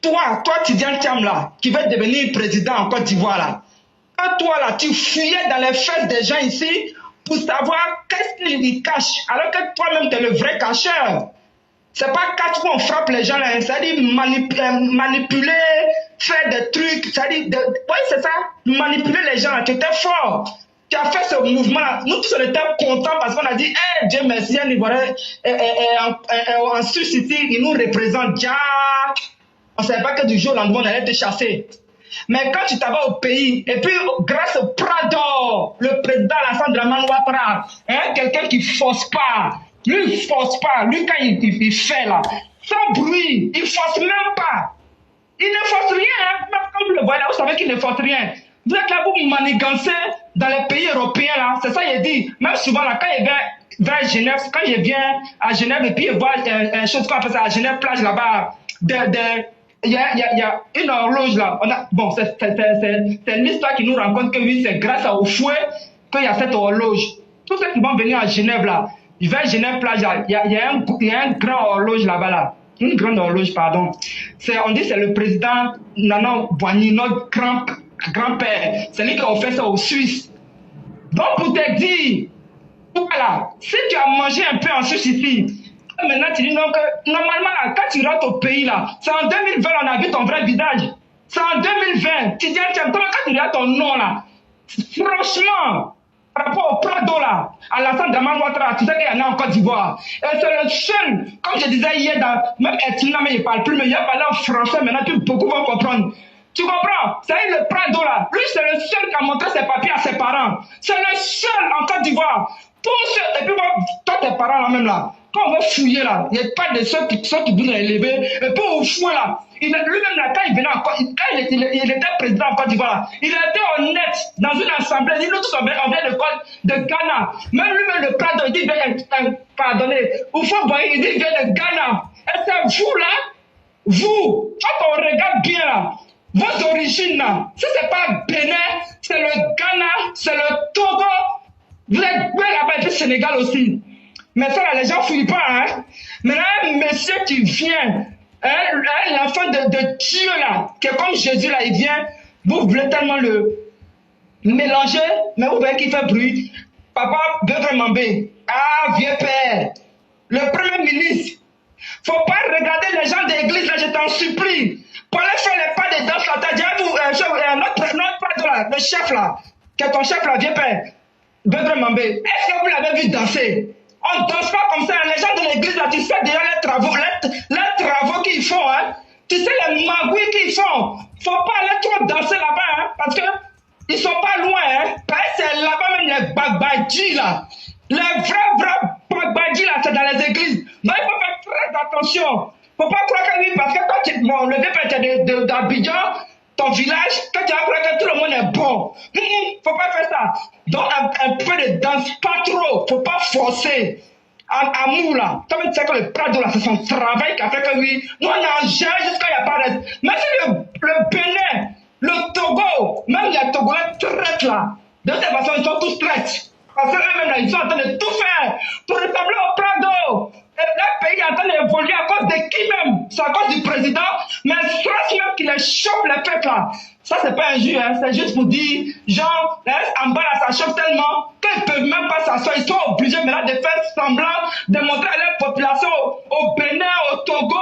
Toi, Tidiane Thiam, là, qui veut devenir président en Côte d'Ivoire, là, quand toi, là, tu fouillais dans les fesses des gens ici pour savoir qu'est-ce qu'ils cachent, alors que toi-même, tu es le vrai cacheur. C'est pas quand on frappe les gens, là, c'est-à-dire manipuler, faire des trucs, c'est-à-dire, oui, c'est ça, manipuler les gens, là, tu étais fort. Tu as fait ce mouvement-là. Nous tous, on était contents parce qu'on a dit, hey, Dieu merci, un Ivoirien en Suisse ici, il nous représente. On ne savait pas que du jour au lendemain, on allait te chasser. Mais quand tu t'en vas au pays, et puis grâce au Prado, le président Alassane Dramane Ouattara, hein, quelqu'un qui ne force pas, lui il ne force pas, lui quand il fait là, sans bruit, il ne force même pas. Il ne force rien, hein. Même comme vous le voyez là, vous savez qu'il ne force rien. Vous êtes là, vous manigancez dans les pays européens là, c'est ça il dit. Même souvent là, quand il vient vers Genève, quand il vient à Genève et puis il voit une chose qu'on appelle ça à Genève plage là-bas, il y a une horloge là. Bon, c'est l'histoire qui nous rend compte que oui, c'est grâce au fouet qu'il y a cette horloge. Tous ceux qui vont venir à Genève là, ils vont à Genève plage, il y a un grand horloge là-bas là. Une grande horloge, pardon. On dit que c'est le président Nana Boigny, notre grand-père. C'est lui qui a offert ça aux Suisses. Donc, pour te dire, voilà, si tu as mangé un peu en Suisse ici, maintenant tu dis non que normalement là, quand tu rentres au pays là, c'est en 2020 on a vu ton vrai visage. C'est en 2020. Tu dis, tiens, quand tu regardes ton nom là, franchement, par rapport au Prado là, à Alassane Dramane Ouattara, tu sais qu'il y en a en Côte d'Ivoire. Et c'est le seul, comme je disais hier, même Etina, mais il ne parle plus, mais il a parlé en français, maintenant beaucoup vont comprendre. Tu comprends? C'est le Prado là. Lui, c'est le seul qui a montré ses papiers à ses parents. C'est le seul en Côte d'Ivoire. Et puis, toi, tes parents là même là, quand on va fouiller là, il n'y a pas de ceux qui voulaient l'élever. Et puis, au fouet là, lui-même là, quand il venait quand il était président en Côte d'Ivoire, il était honnête dans une assemblée. Il nous tous, on vient de Ghana. Même lui-même, le Prado, il dit, pardonnez, au fond, il dit, il vient de Ghana. Et c'est vous là, vous, quand on regarde bien là, votre origine là, si c'est pas Bénin, c'est le Ghana, c'est le Togo, vous êtes bien là-bas et puis Sénégal aussi. Mais ça là, les gens ne fouillent pas, hein. Maintenant, un monsieur qui vient, l'enfant de Dieu là, qui est comme Jésus là, il vient, vous voulez tellement le mélanger, mais vous voyez qu'il fait bruit. Papa Bedre Mambé, ah vieux père, le premier ministre, faut pas regarder les gens de l'église là, je t'en supplie. Pour aller faire les pas de danse là, t'as dit à vous, notre le chef là, qui est ton chef là, vieux père, Bedre Mambé, est-ce que vous l'avez vu danser? On ne danse pas comme ça. Les gens de l'église, là, tu sais déjà les travaux qu'ils font. Hein? Tu sais les magouilles qu'ils font. Faut pas aller trop danser là-bas, hein? Parce qu'ils sont pas loin. Hein? C'est là-bas même les bagbadji, là. Les vrais bagbadji, là, c'est dans les églises. Donc il faut faire très attention. Faut pas croire que lui, parce que quand le vieux d'Abidjan, ton village, quand tu vas croire que tout le monde est bon. Faut pas faire ça. Donc, un peu de danse, pas trop. Faut pas forcer. Amour, là. Comme tu sais que le Prado, là, c'est son travail qui a fait que oui. Nous, on a géré jusqu'à il n'y a pas de. Mais si le Bénin, le Togo, même les Togolais traitent là. De toute façon, ils sont tous traites. Parce qu'eux-mêmes, là, ils sont en train de tout faire pour ressembler au Prado. Et le pays est en train d'évoluer à cause de qui même? C'est à cause du président, mais c'est même qui les chauffe les fêtes là. Ça, c'est pas injure, hein? C'est juste pour dire, genre, en bas là, ça chauffe tellement qu'ils ne peuvent même pas s'asseoir. Ils sont obligés maintenant de faire semblant, de montrer à leur population au Bénin, au Togo,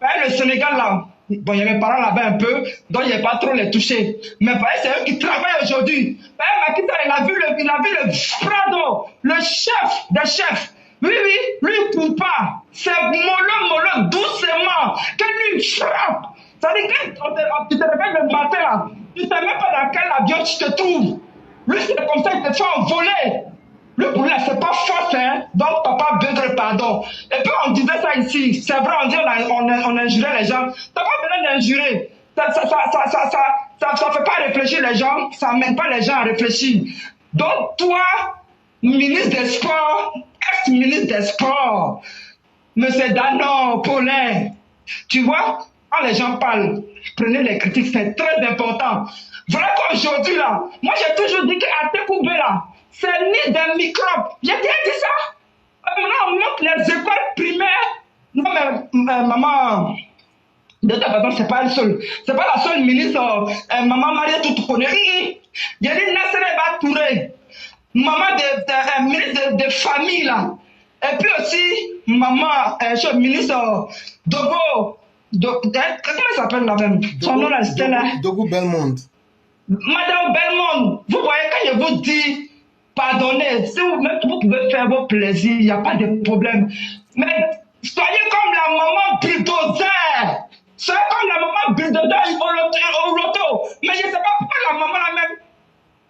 hein, le Sénégal là. Bon, il y a mes parents là-bas un peu, donc il n'y a pas trop les toucher. Mais c'est eux qui travaillent aujourd'hui. Makita, il a vu le Prado, le chef des chefs. Oui, lui, il ne court pas. C'est mollo, doucement. Que lui, il frappe. Ça veut dire que quand tu te réveilles le matin, là, tu ne sais même pas dans quel avion tu te trouves. Lui, c'est comme ça, il te fait envoler. Lui, pour lui, c'est pas force, hein. Donc, papa, Bedre, pardon. Et puis, on disait ça ici. C'est vrai, on dit, on injurait les gens. T'as pas besoin d'injurer. Ça fait pas réfléchir les gens. Ça mène pas les gens à réfléchir. Donc, toi, ministre des Sports, ex-ministre des Sports, monsieur Danon, Paulin, tu vois, quand les gens parlent, prenez les critiques, c'est très important. Voilà qu'aujourd'hui, là, moi j'ai toujours dit qu'à Tekoubé, là, c'est ni des microbes. J'ai bien dit ça. Maintenant, on montre les écoles primaires. Non, mais maman, De toute façon, c'est pas elle seule. C'est pas la seule ministre, maman Maria tout connue. Il y a dit Nassereba Touré, maman ministre de famille là. Et puis aussi, maman, ministre Dogo, comment elle s'appelle la même? Son nom là, c'était là. Dogo Belmond. Madame Belmond, vous voyez quand je vous dis, pardonnez, si vous pouvez faire vos plaisirs, il n'y a pas de problème. Mais soyez comme la maman bulldozer. Soyez comme la maman bulldozer au loto. Mais je ne sais pas pourquoi la maman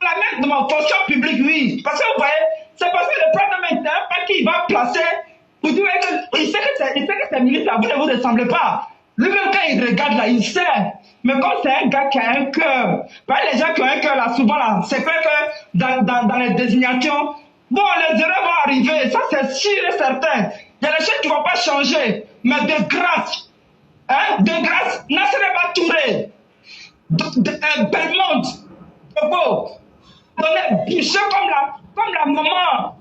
la même de ma fonction publique, oui. Parce que vous voyez, c'est parce que le Premier ministre, pas qu'il va placer, vous dites il sait que c'est ministre, vous ne vous ressemblez pas. Lui-même, quand il regarde là, il sait. Mais comme c'est un gars qui a un cœur, les gens qui ont un cœur là, souvent là, c'est clair que dans les désignations, bon, les erreurs vont arriver, ça c'est sûr et certain. Il y a des choses qui ne vont pas changer. Mais de grâce, Nassereba Touré, Belmond, Togo, bouger comme la maman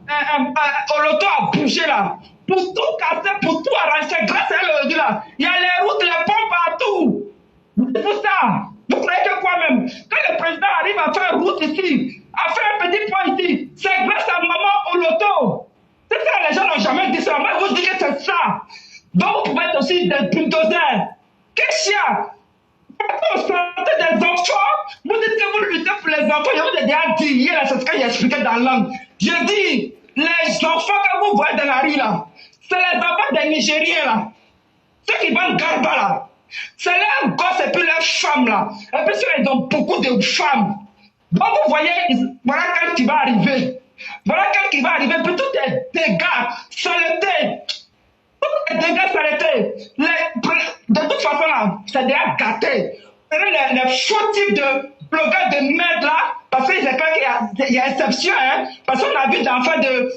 au loto a bougé là. Pour tout casser, pour tout arranger, grâce à elle aujourd'hui là. Il y a les routes, les ponts partout. C'est pour ça. Vous croyez que quoi même? Quand le président arrive à faire route ici, à faire un petit point ici, c'est grâce à maman au loto. C'est ça, les gens n'ont jamais dit ça. Moi, je vous dis que c'est ça. Donc, vous pouvez être aussi des bulldozers. Qu'est-ce qu'il y a? Quand vous sortez des enfants, vous dites que vous luttez pour les enfants. Je vous ai déjà dit hier, c'est ce que j'ai expliqué dans la langue. Je dis, les enfants que vous voyez dans la rue là, c'est les enfants des Nigériens là. Ceux qui vendent garba là. C'est leurs gosses et puis leurs femmes là. Et puis ils ont beaucoup de femmes. Donc vous voyez, voilà quand qui va arriver. Voilà quand qui va arriver. Puis tous les dégâts, saleté. Tous les dégâts, saleté. De toute façon là, c'est déjà gâté. Les faux types de blogueurs de merde là, parce que c'est clair qu'il y a exception, hein. Parce qu'on a vu d'enfants de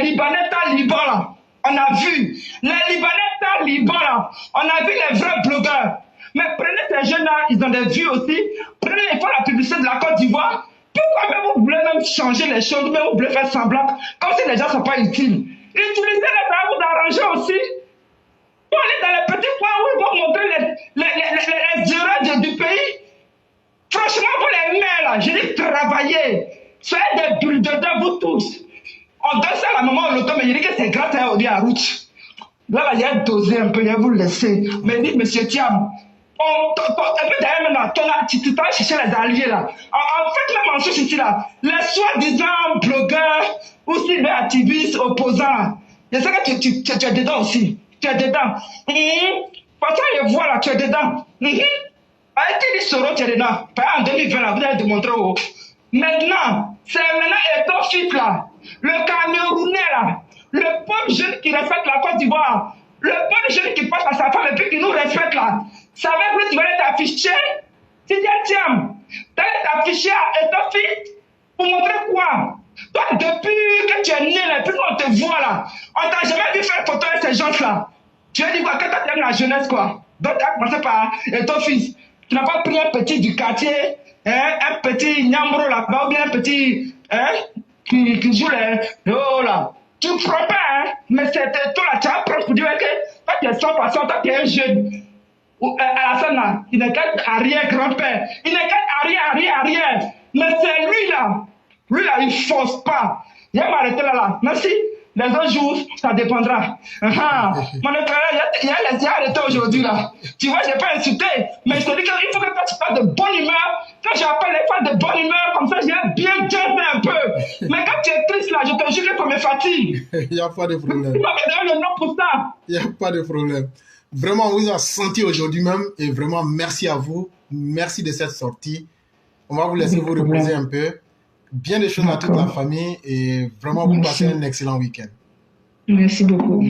Libanais talibans là. On a vu les Libanais talibans là. On a vu les vrais blogueurs. Mais prenez ces jeunes-là, ils ont des vues aussi. Prenez, ils font la publicité de la Côte d'Ivoire. Pourquoi même vous voulez même changer les choses, mais vous voulez faire semblant, comme si les gens ne sont pas utiles. Utilisez-les pour vous arranger aussi. Vous allez dans les petits coins où ils vont montrer les erreurs du pays. Franchement, vous les mères là, je dis travaillez. Soyez des bulldozers, vous tous. On donne ça à la maman au loto, mais je dis que c'est grâce à la route. Là, il y a dosé un peu, il y a vous laisser. Mais dites, monsieur Thiam, et puis d'ailleurs, maintenant, tu vas chercher les alliés là. En fait, même en chose ici là, les soi-disant blogueurs, aussi les activistes opposants, je sais que tu es dedans aussi. Tu es dedans. Parce que je vois là, tu es dedans. Avec qui Soro, tu es dedans. En 2020, là, vous allez démontrer. Maintenant, c'est maintenant ton fils là, le Camerounais là, le pauvre jeune qui respecte la Côte d'Ivoire, le pauvre jeune qui passe à sa femme et puis qui nous respecte là. Ça veut dire que tu vas être affiché. Tu dis, tiens, tu vas être affiché à ton fils pour montrer quoi? Toi, depuis que tu es né là, depuis qu'on te voit là, on t'a jamais vu faire photo avec ces gens-là. Tu as dit quoi? Quand tu aimes la jeunesse quoi? Donc tu as commencé par ton fils. Tu n'as pas pris un petit du quartier, un petit Nyambro là-bas, ou bien un petit qui joue les oh là. Tu ne prends pas, hein? Mais c'était toi là, tu as pris pour dire que toi tu es 100%, toi tu es un jeune. Alassane là, il n'est qu'un arrière-grand-père. Il n'est qu'un arrière. Mais c'est lui là. Lui là, il ne force pas. Il va m'arrêter là. Merci. Les autres jours, ça dépendra. Mon frère, il y a les arrêtés aujourd'hui là. Tu vois, je n'ai pas insulté. Mais je te dis qu'il faut que tu fasses de bonne humeur. Quand j'appelle les femmes de bonne humeur, comme ça, j'ai bien jazzé un peu. Mais quand tu es triste là, je te jure que ça me fatigue. Il n'y a pas de problème. Tu m'as donné le nom pour ça. Il n'y a pas de problème. Vraiment, on vous a senti aujourd'hui même et vraiment merci à vous. Merci de cette sortie. On va vous laisser vous reposer un peu. Bien des choses à toute la famille et vraiment vous passez un excellent week-end. Merci beaucoup.